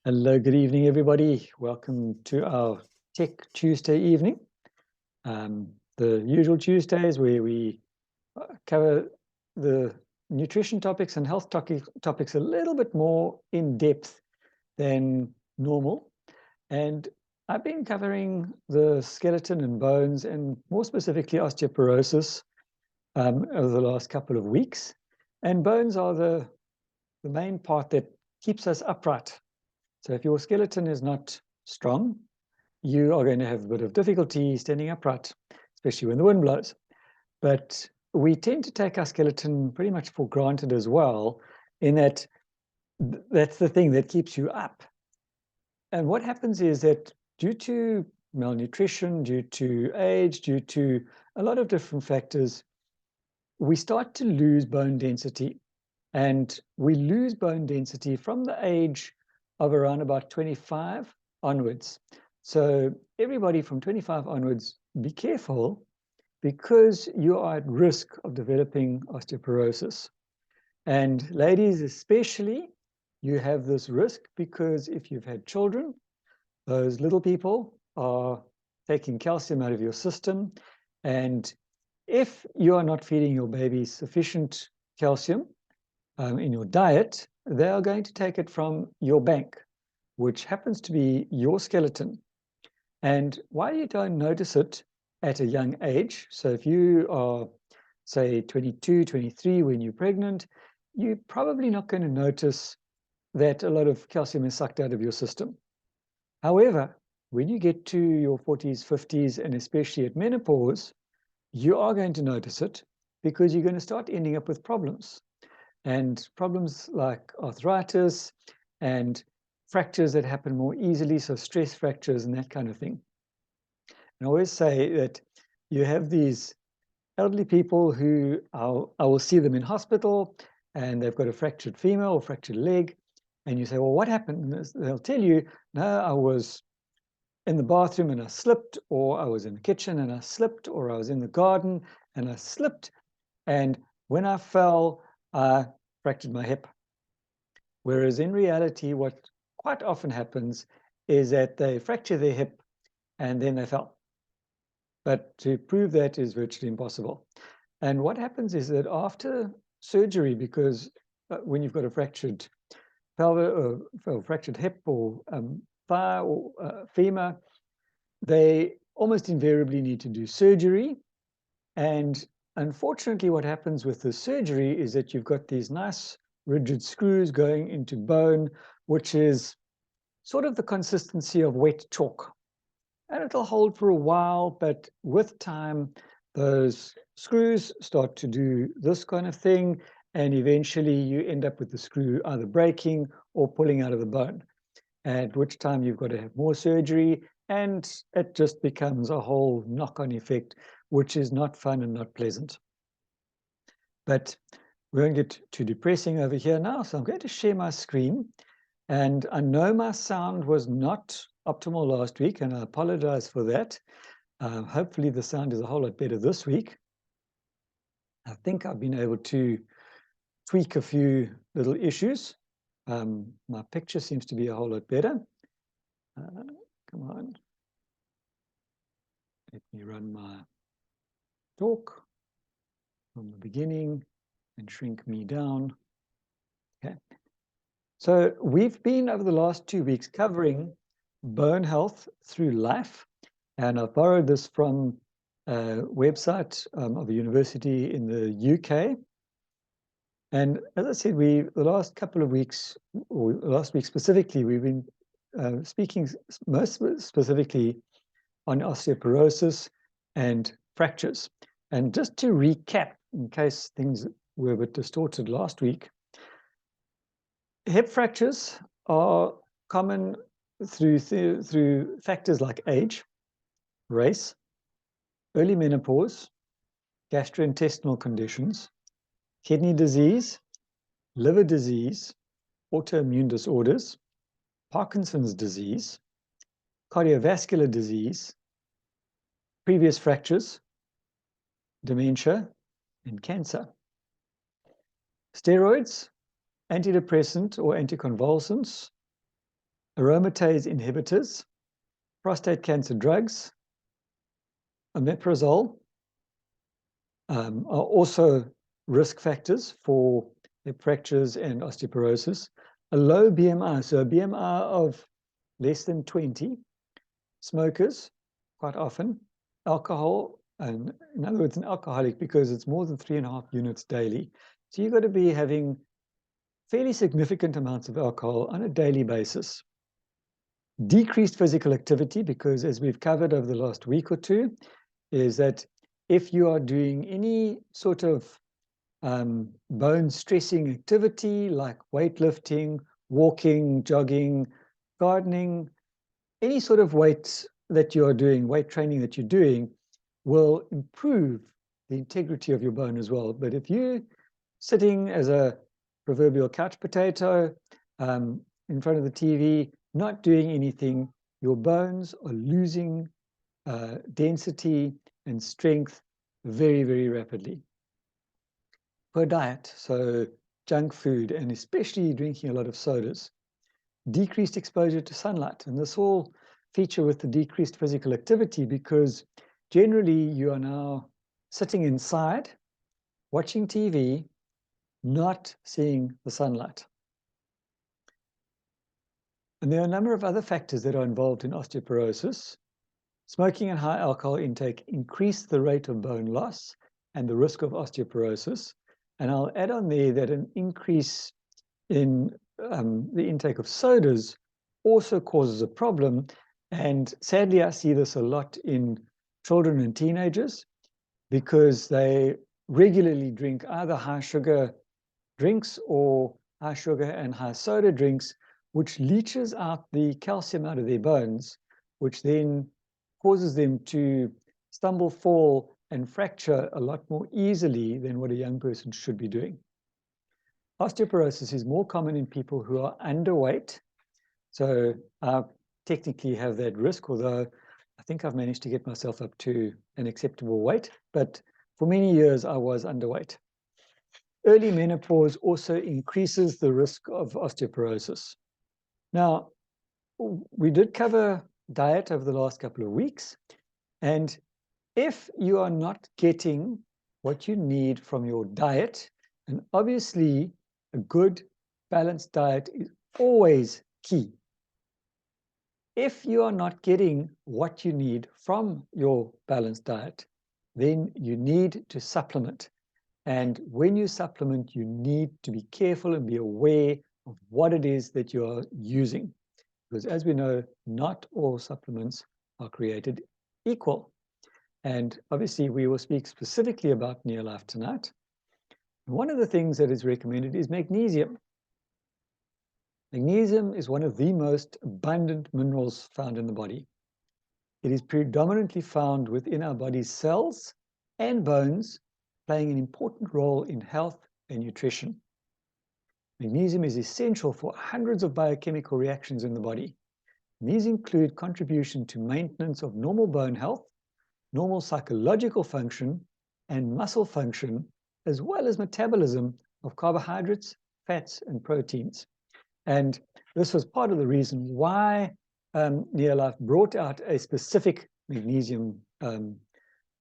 Hello, good evening, everybody. Welcome to our Tech Tuesday evening. The usual Tuesdays where we cover the nutrition topics and health topics a little bit more in depth than normal. And I've been covering the skeleton and bones, and more specifically osteoporosis, over the last couple of weeks. And bones are the main part that keeps us upright. So if your skeleton is not strong, you are going to have a bit of difficulty standing upright, especially when the wind blows. But we tend to take our skeleton pretty much for granted as well, in that that's the thing that keeps you up. And what happens is that due to malnutrition, due to age, due to a lot of different factors, we start to lose bone density. And we lose bone density from the age of around about 25 onwards. So everybody from 25 onwards, be careful, because you are at risk of developing osteoporosis. And ladies especially, you have this risk because if you've had children, those little people are taking calcium out of your system. And if you are not feeding your baby sufficient calcium in your diet, they are going to take it from your bank, which happens to be your skeleton. And while you don't notice it at a young age, so if you are, say, 22, 23 when you're pregnant, you're probably not going to notice that a lot of calcium is sucked out of your system. However, when you get to your 40s, 50s, and especially at menopause, you are going to notice it, because you're going to start ending up with problems. And problems like arthritis and fractures that happen more easily, so stress fractures and that kind of thing. And I always say that you have these elderly people who I will see them in hospital, and they've got a fractured femur or fractured leg, and you say, well, what happened? And they'll tell you, no, I was in the bathroom and I slipped, or I was in the kitchen and I slipped, or I was in the garden and I slipped, and when I fell, I fractured my hip. Whereas in reality, what quite often happens is that they fracture their hip and then they fell. But to prove that is virtually impossible. And what happens is that after surgery, because when you've got a fractured pelvis or fractured hip or thigh or femur, they almost invariably need to do surgery. And unfortunately, what happens with the surgery is that you've got these nice rigid screws going into bone, which is sort of the consistency of wet chalk. And it'll hold for a while, but with time, those screws start to do this kind of thing, and eventually you end up with the screw either breaking or pulling out of the bone, at which time you've got to have more surgery, and it just becomes a whole knock-on effect, which is not fun and not pleasant. But we won't get too depressing over here now, so I'm going to share my screen. And I know my sound was not optimal last week, and I apologize for that. Hopefully the sound is a whole lot better this week. I think I've been able to tweak a few little issues. My picture seems to be a whole lot better. Come on. Let me run my talk from the beginning and shrink me down. Okay. So we've been, over the last 2 weeks, covering bone health through life. And I've borrowed this from a website of a university in the UK. And as I said, the last couple of weeks, or last week specifically, we've been speaking most specifically on osteoporosis and fractures. And just to recap, in case things were a bit distorted last week, hip fractures are common through factors like age, race, early menopause, gastrointestinal conditions, kidney disease, liver disease, autoimmune disorders, Parkinson's disease, cardiovascular disease, previous fractures, dementia, and cancer. Steroids, antidepressant or anticonvulsants, aromatase inhibitors, prostate cancer drugs, omeprazole are also risk factors for hip fractures and osteoporosis. A low BMI, so a BMI of less than 20, smokers, quite often, alcohol, and in other words, an alcoholic, because it's more than 3.5 units daily. So you've got to be having fairly significant amounts of alcohol on a daily basis. Decreased physical activity, because as we've covered over the last week or two, is that if you are doing any sort of bone stressing activity like weightlifting, walking, jogging, gardening, any sort of weight that you are doing, weight training that you're doing, will improve the integrity of your bone as well. But if you're sitting as a proverbial couch potato in front of the TV, not doing anything, your bones are losing density and strength very, very rapidly. Poor diet, so junk food, and especially drinking a lot of sodas. Decreased exposure to sunlight, and this all feature with the decreased physical activity, because generally you are now sitting inside, watching TV, not seeing the sunlight. And there are a number of other factors that are involved in osteoporosis. Smoking and high alcohol intake increase the rate of bone loss and the risk of osteoporosis. And I'll add on there that an increase in the intake of sodas also causes a problem. And sadly, I see this a lot in children and teenagers, because they regularly drink either high sugar drinks or high sugar and high soda drinks, which leaches out the calcium out of their bones, which then causes them to stumble, fall, and fracture a lot more easily than what a young person should be doing. Osteoporosis is more common in people who are underweight. So I technically have that risk, although I think I've managed to get myself up to an acceptable weight. But for many years, I was underweight. Early menopause also increases the risk of osteoporosis. Now, we did cover diet over the last couple of weeks. And if you are not getting what you need from your diet, and obviously a good balanced diet is always key. If you are not getting what you need from your balanced diet, then you need to supplement. And when you supplement, you need to be careful and be aware of what it is that you are using. Because as we know, not all supplements are created equal. And obviously, we will speak specifically about Neolife tonight. One of the things that is recommended is magnesium. Magnesium is one of the most abundant minerals found in the body. It is predominantly found within our body's cells and bones, playing an important role in health and nutrition. Magnesium is essential for hundreds of biochemical reactions in the body. These include contribution to maintenance of normal bone health, normal psychological function, and muscle function, as well as metabolism of carbohydrates, fats, and proteins. And this was part of the reason why Neolife brought out a specific magnesium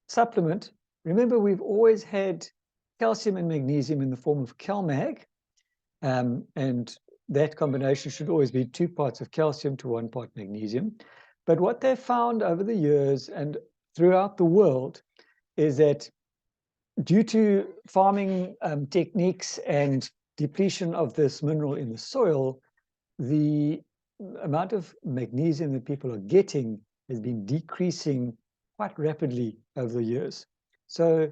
supplement. Remember, we've always had calcium and magnesium in the form of CalMag, and that combination should always be 2 parts of calcium to 1 part magnesium. But what they found over the years and throughout the world is that due to farming techniques and depletion of this mineral in the soil, the amount of magnesium that people are getting has been decreasing quite rapidly over the years. So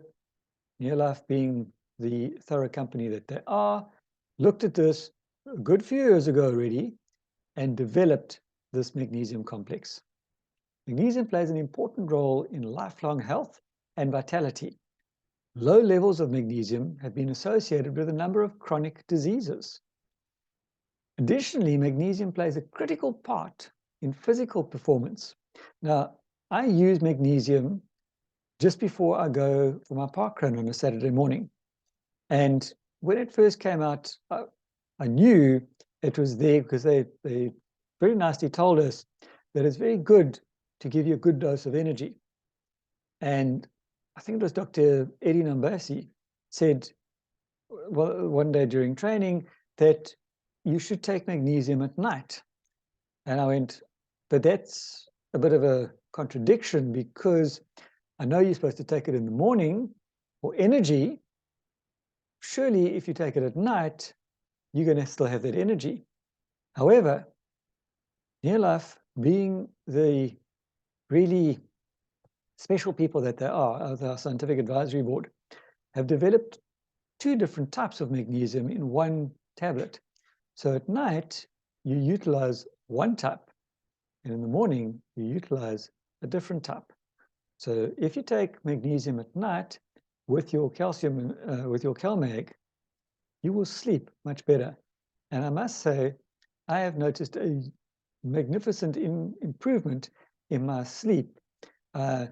Neolife, being the thorough company that they are, looked at this a good few years ago already and developed this magnesium complex. Magnesium plays an important role in lifelong health and vitality. Low levels of magnesium have been associated with a number of chronic diseases. Additionally, magnesium plays a critical part in physical performance. Now, I use magnesium just before I go for my park run on a Saturday morning. And when it first came out, I knew it was there because they very nicely told us that it's very good to give you a good dose of energy. And I think it was Dr. Eddie Nambasi said one day during training that you should take magnesium at night. And I went, but that's a bit of a contradiction, because I know you're supposed to take it in the morning for energy. Surely if you take it at night, you're going to still have that energy. However, Neolife, being the really special people that they are, the Scientific Advisory Board, have developed 2 different types of magnesium in one tablet. So at night, you utilize one type, and in the morning, you utilize a different type. So if you take magnesium at night with your calcium, with your CalMag, you will sleep much better. And I must say, I have noticed a magnificent improvement in my sleep. Go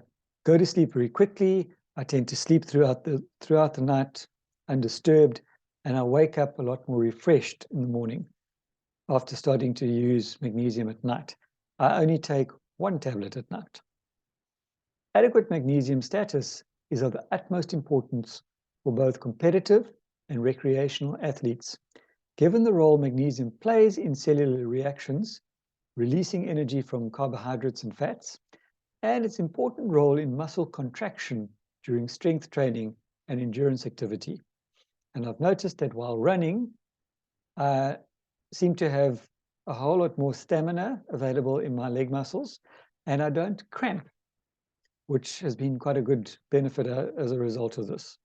to sleep very quickly. I tend to sleep throughout the night undisturbed, and I wake up a lot more refreshed in the morning after starting to use magnesium at night. I only take 1 tablet at night. Adequate magnesium status is of the utmost importance for both competitive and recreational athletes, given the role magnesium plays in cellular reactions, releasing energy from carbohydrates and fats, and its important role in muscle contraction during strength training and endurance activity. And I've noticed that while running, I seem to have a whole lot more stamina available in my leg muscles, and I don't cramp, which has been quite a good benefit as a result of this.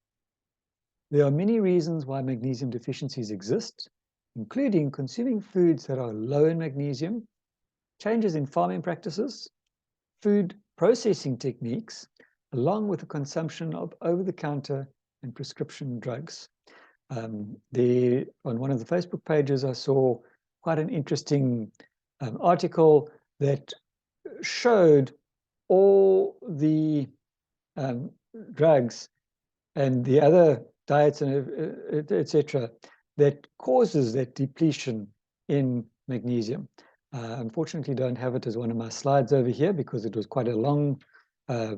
There are many reasons why magnesium deficiencies exist, including consuming foods that are low in magnesium, changes in farming practices, food processing techniques, along with the consumption of over-the-counter and prescription drugs. On one of the Facebook pages, I saw quite an interesting article that showed all the drugs and the other diets and etc. that causes that depletion in magnesium. Unfortunately, don't have it as one of my slides over here because it was quite a long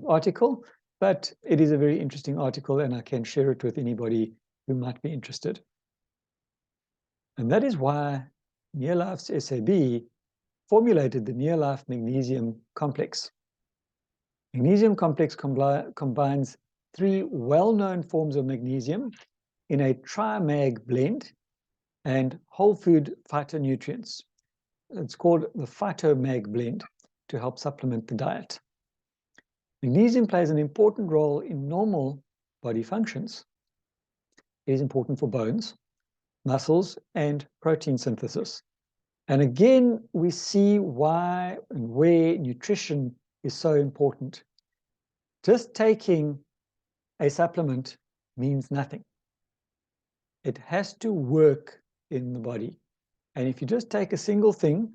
article, but it is a very interesting article, and I can share it with anybody who might be interested. And that is why Neolife's SAB formulated the Neolife Magnesium Complex. Magnesium Complex combines 3 well-known forms of magnesium in a TriMag blend and whole food phytonutrients. It's called the PhytoMag blend to help supplement the diet. Magnesium plays an important role in normal body functions. It is important for bones, muscles, and protein synthesis. And again, we see why and where nutrition is so important. Just taking a supplement means nothing. It has to work in the body. And if you just take a single thing,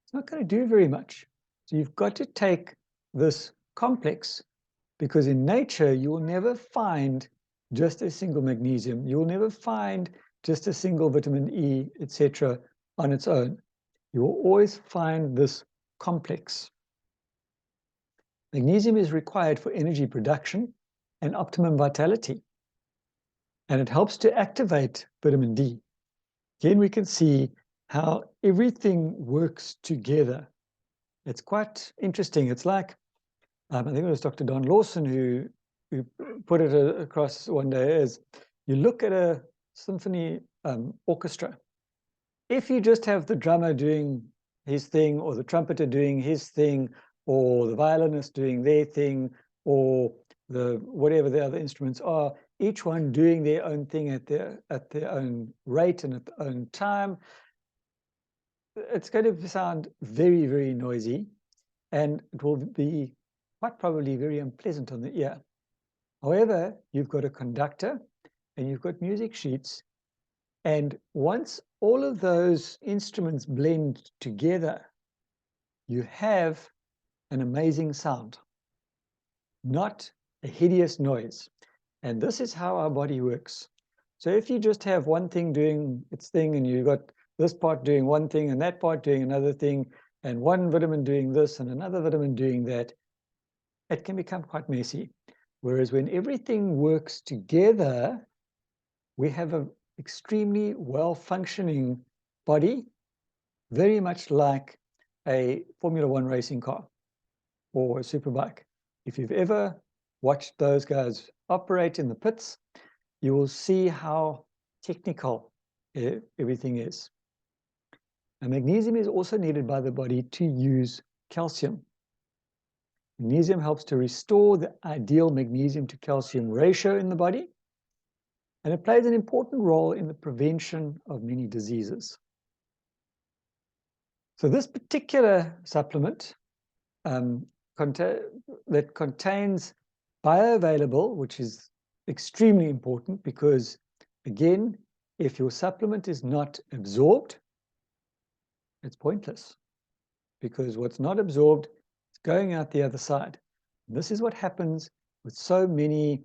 it's not going to do very much. So you've got to take this complex, because in nature, you will never find just a single magnesium. You will never find just a single vitamin E, etc., on its own. You will always find this complex. Magnesium is required for energy production and optimum vitality, and it helps to activate vitamin D. Again, we can see how everything works together. It's quite interesting. It's like, I think it was Dr. Don Lawson who put it across one day as, you look at a symphony orchestra. If you just have the drummer doing his thing, or the trumpeter doing his thing, or the violinist doing their thing, or whatever the other instruments are, each one doing their own thing at their own rate and at their own time, it's going to sound very, very noisy, and it will be quite probably very unpleasant on the ear. However, you've got a conductor and you've got music sheets, and once all of those instruments blend together, you have an amazing sound, not a hideous noise. And this is how our body works. So if you just have one thing doing its thing, and you've got this part doing one thing and that part doing another thing, and one vitamin doing this and another vitamin doing that, it can become quite messy. Whereas when everything works together, we have an extremely well-functioning body, very much like a Formula One racing car or a superbike. If you've ever watched those guys operate in the pits, you will see how technical everything is. And magnesium is also needed by the body to use calcium. Magnesium helps to restore the ideal magnesium to calcium ratio in the body, and it plays an important role in the prevention of many diseases. So this particular supplement that contains bioavailable, which is extremely important because, again, if your supplement is not absorbed, it's pointless, because what's not absorbed is going out the other side. And this is what happens with so many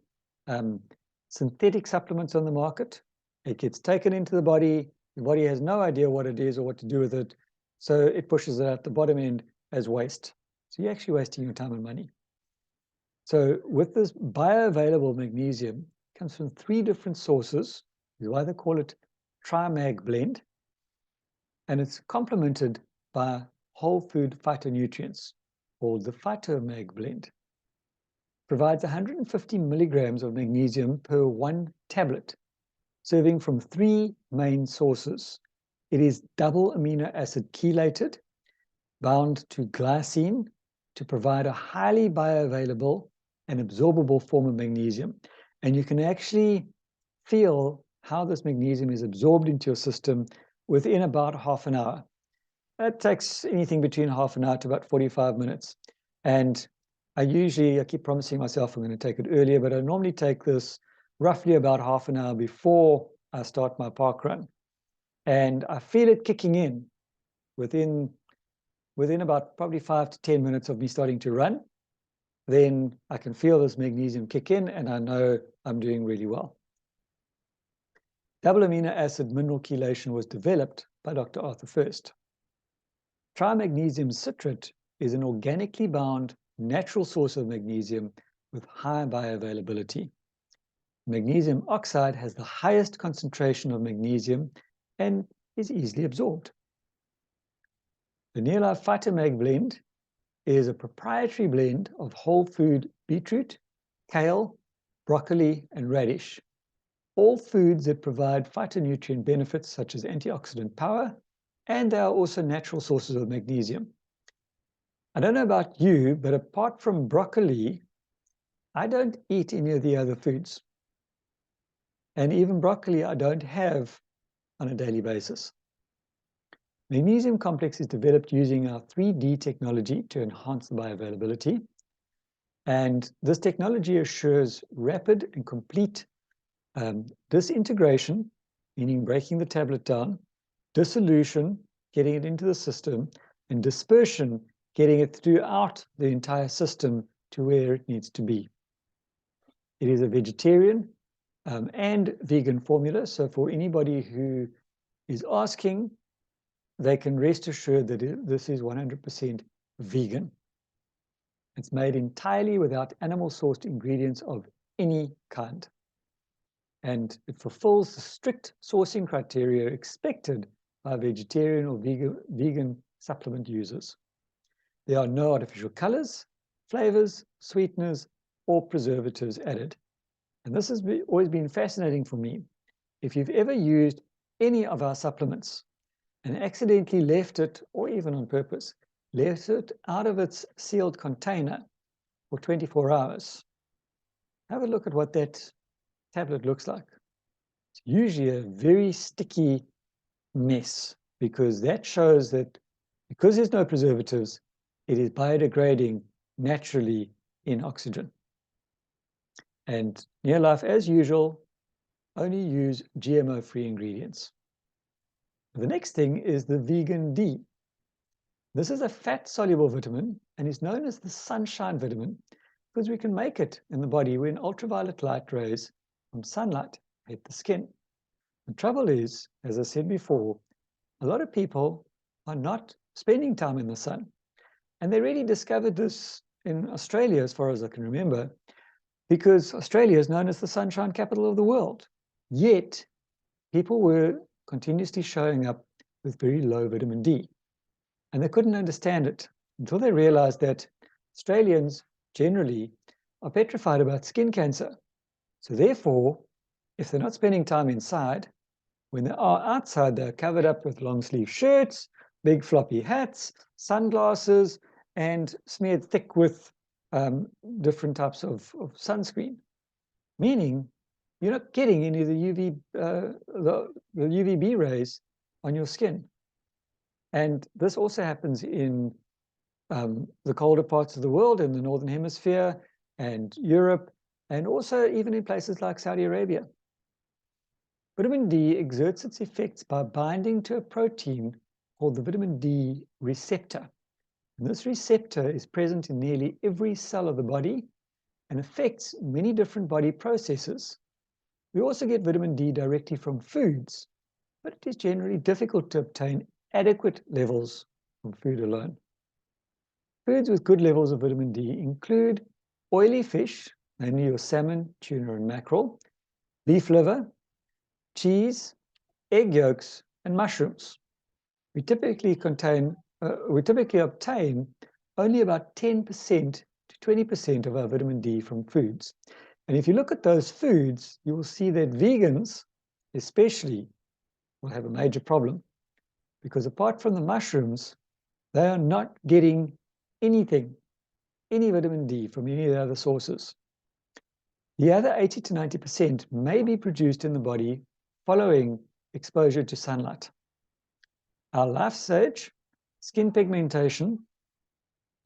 synthetic supplements on the market. It gets taken into the body has no idea what it is or what to do with it, so it pushes it out the bottom end as waste. So you're actually wasting your time and money. So with this bioavailable magnesium, it comes from 3 different sources. Is why they call it TriMag blend, and it's complemented by whole food phytonutrients, called the PhytoMag blend. Provides 150 milligrams of magnesium per 1 tablet, serving from 3 main sources. It is double amino acid chelated, bound to glycine to provide a highly bioavailable and absorbable form of magnesium. And you can actually feel how this magnesium is absorbed into your system within about half an hour. That takes anything between half an hour to about 45 minutes. And I keep promising myself I'm going to take it earlier, but I normally take this roughly about half an hour before I start my park run. And I feel it kicking in within about probably 5 to 10 minutes of me starting to run. Then I can feel this magnesium kick in, and I know I'm doing really well. Double amino acid mineral chelation was developed by Dr. Arthur First. Trimagnesium citrate is an organically bound natural source of magnesium with high bioavailability. Magnesium oxide has the highest concentration of magnesium and is easily absorbed. The Neolife PhytoMag blend is a proprietary blend of whole food beetroot, kale, broccoli, and radish. All foods that provide phytonutrient benefits such as antioxidant power, and they are also natural sources of magnesium. I don't know about you, but apart from broccoli, I don't eat any of the other foods. And even broccoli I don't have on a daily basis. Magnesium complex is developed using our 3D technology to enhance the bioavailability. And this technology assures rapid and complete disintegration, meaning breaking the tablet down, dissolution, getting it into the system, and dispersion, getting it throughout the entire system to where it needs to be. It is a vegetarian and vegan formula, so for anybody who is asking, they can rest assured that this is 100% vegan. It's made entirely without animal-sourced ingredients of any kind. And it fulfills the strict sourcing criteria expected by vegetarian or vegan supplement users. There are no artificial colors, flavors, sweeteners, or preservatives added. And this has always been fascinating for me. If you've ever used any of our supplements and accidentally left it, or even on purpose, left it out of its sealed container for 24 hours, have a look at what that tablet looks like. It's usually a very sticky mess, because that shows that because there's no preservatives, it is biodegrading naturally in oxygen. And Neolife, as usual, only use GMO-free ingredients. The next thing is the Vegan D. This is a fat-soluble vitamin and is known as the sunshine vitamin because we can make it in the body when ultraviolet light rays from sunlight hit the skin. The trouble is, as I said before, a lot of people are not spending time in the sun. And they really discovered this in Australia, as far as I can remember, because Australia is known as the sunshine capital of the world. Yet, people were continuously showing up with very low vitamin D. And they couldn't understand it until they realized that Australians generally are petrified about skin cancer. So therefore, if they're not spending time inside, when they are outside, they're covered up with long sleeve shirts, big floppy hats, sunglasses, and smeared thick with different types of sunscreen. Meaning, you're not getting any of the UVB rays on your skin. And this also happens in the colder parts of the world, in the Northern Hemisphere and Europe, and also even in places like Saudi Arabia. Vitamin D exerts its effects by binding to a protein called the vitamin D receptor. And this receptor is present in nearly every cell of the body and affects many different body processes. We also get vitamin D directly from foods, but it is generally difficult to obtain adequate levels from food alone. Foods with good levels of vitamin D include oily fish, namely your salmon, tuna, and mackerel, beef liver, cheese, egg yolks, and mushrooms. We typically obtain only about 10% to 20% of our vitamin D from foods. And if you look at those foods, you will see that vegans, especially, will have a major problem, because apart from the mushrooms, they are not getting any vitamin D from any of the other sources. The other 80 to 90% may be produced in the body following exposure to sunlight. Our life stage, skin pigmentation,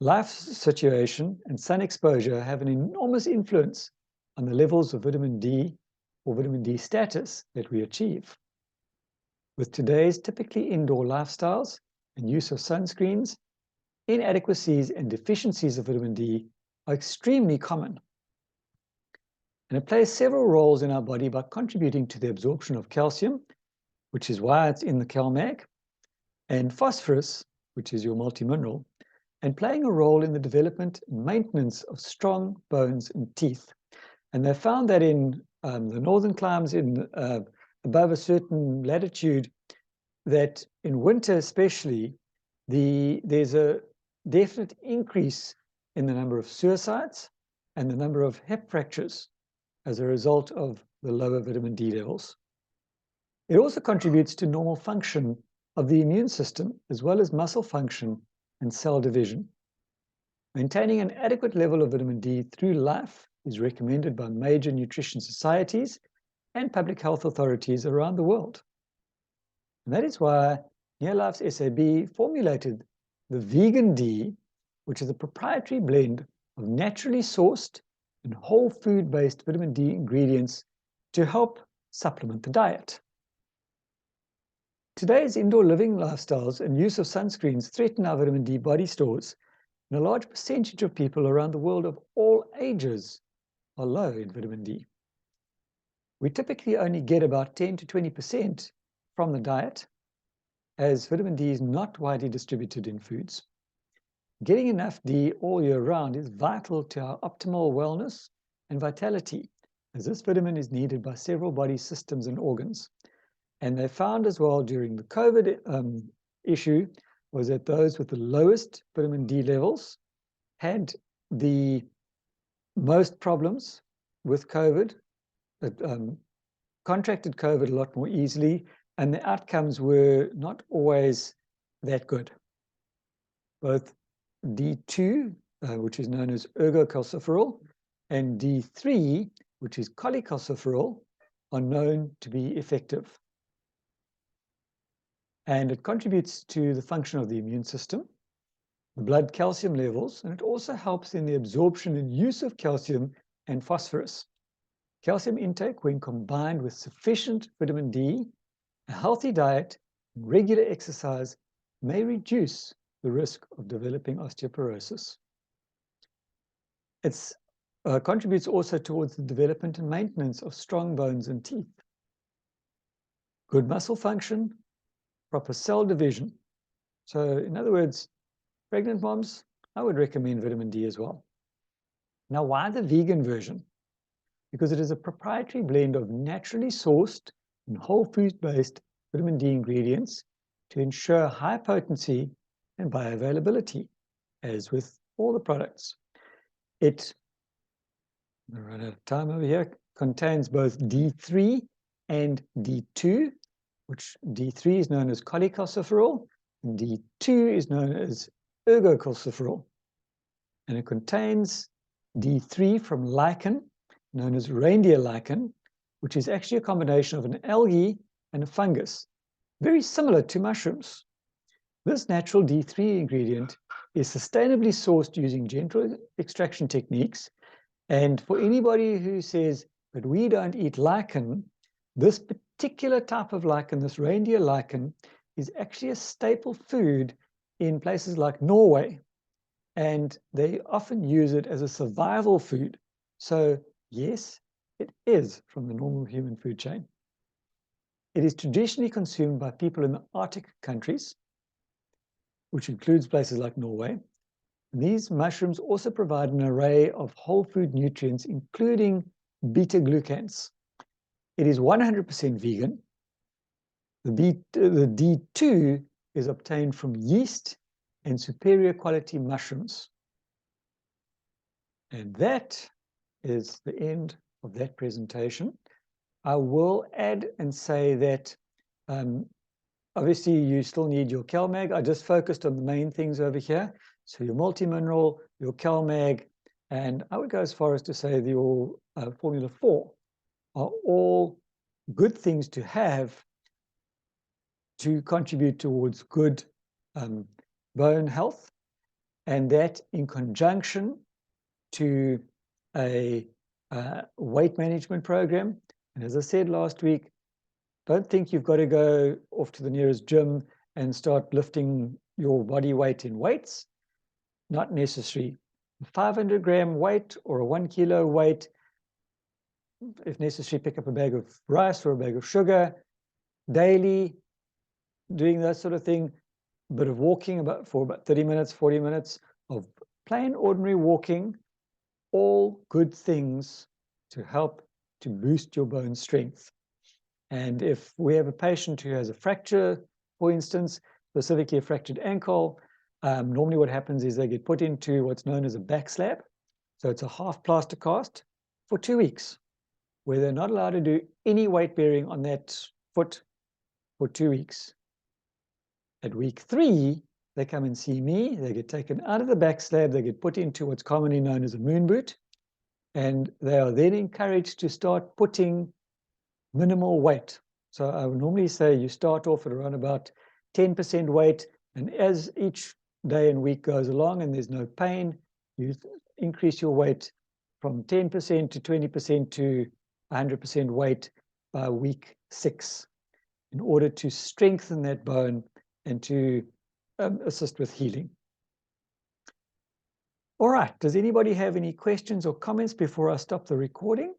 life situation, and sun exposure have an enormous influence on the levels of vitamin D or vitamin D status that we achieve. With today's typically indoor lifestyles and use of sunscreens, inadequacies and deficiencies of vitamin D are extremely common. And it plays several roles in our body by contributing to the absorption of calcium, which is why it's in the CalMag, and phosphorus, which is your multimineral, and playing a role in the development and maintenance of strong bones and teeth. And they found that in the northern climes above a certain latitude, that in winter especially, there's a definite increase in the number of suicides and the number of hip fractures as a result of the lower vitamin D levels. It also contributes to normal function of the immune system, as well as muscle function and cell division. Maintaining an adequate level of vitamin D through life is recommended by major nutrition societies and public health authorities around the world. And that is why Neolife's SAB formulated the Vegan D, which is a proprietary blend of naturally sourced and whole food-based vitamin D ingredients to help supplement the diet. Today's indoor living lifestyles and use of sunscreens threaten our vitamin D body stores, and a large percentage of people around the world of all ages are low in vitamin D. We typically only get about 10 to 20% from the diet, as vitamin D is not widely distributed in foods. Getting enough D all year round is vital to our optimal wellness and vitality, as this vitamin is needed by several body systems and organs. And they found as well during the COVID issue was that those with the lowest vitamin D levels had the most problems with COVID, contracted COVID a lot more easily, and the outcomes were not always that good. Both D2, which is known as ergocalciferol, and D3, which is cholecalciferol, are known to be effective. And it contributes to the function of the immune system, the blood calcium levels, and it also helps in the absorption and use of calcium and phosphorus. Calcium intake, when combined with sufficient vitamin D, a healthy diet, and regular exercise, may reduce the risk of developing osteoporosis. It contributes also towards the development and maintenance of strong bones and teeth. Good muscle function, proper cell division, So in other words, pregnant moms, I would recommend vitamin D as well. Now, why the vegan version? Because it is a proprietary blend of naturally sourced and whole food-based vitamin D ingredients to ensure high potency and bioavailability, as with all the products. It, I'm going to run out of time over here, contains both D3 and D2, which D3 is known as cholecalciferol, and D2 is known as ergocalciferol. And it contains D3 from lichen, known as reindeer lichen, which is actually a combination of an algae and a fungus, very similar to mushrooms. This natural D3 ingredient is sustainably sourced using gentle extraction techniques. And for anybody who says, but we don't eat lichen, this particular type of lichen, this reindeer lichen, is actually a staple food in places like Norway. And they often use it as a survival food. So yes, it is from the normal human food chain. It is traditionally consumed by people in the Arctic countries, which includes places like Norway. These mushrooms also provide an array of whole food nutrients, including beta-glucans. It is 100% vegan. The D2 is obtained from yeast and superior quality mushrooms. And that is the end of that presentation. I will add and say that obviously you still need your CalMag. I just focused on the main things over here. So your multi-mineral, your CalMag, and I would go as far as to say your Formula 4 are all good things to have to contribute towards good bone health, and that in conjunction to a weight management program. And as I said last week, don't think you've got to go off to the nearest gym and start lifting your body weight in weights. Not necessary. 500-gram weight or a 1 kilo weight, if necessary, pick up a bag of rice or a bag of sugar daily, doing that sort of thing. A bit of walking for about 30 minutes, 40 minutes of plain ordinary walking, all good things to help to boost your bone strength. And if we have a patient who has a fracture, for instance, specifically a fractured ankle, normally what happens is they get put into what's known as a back slab. So it's a half plaster cast for 2 weeks, where they're not allowed to do any weight bearing on that foot for 2 weeks. At week 3, they come and see me, they get taken out of the back slab, they get put into what's commonly known as a moon boot, and they are then encouraged to start putting minimal weight. So I would normally say you start off at around about 10% weight, and as each day and week goes along and there's no pain, you increase your weight from 10% to 20% to 100% weight by week 6 in order to strengthen that bone and to assist with healing. All right, does anybody have any questions or comments before I stop the recording?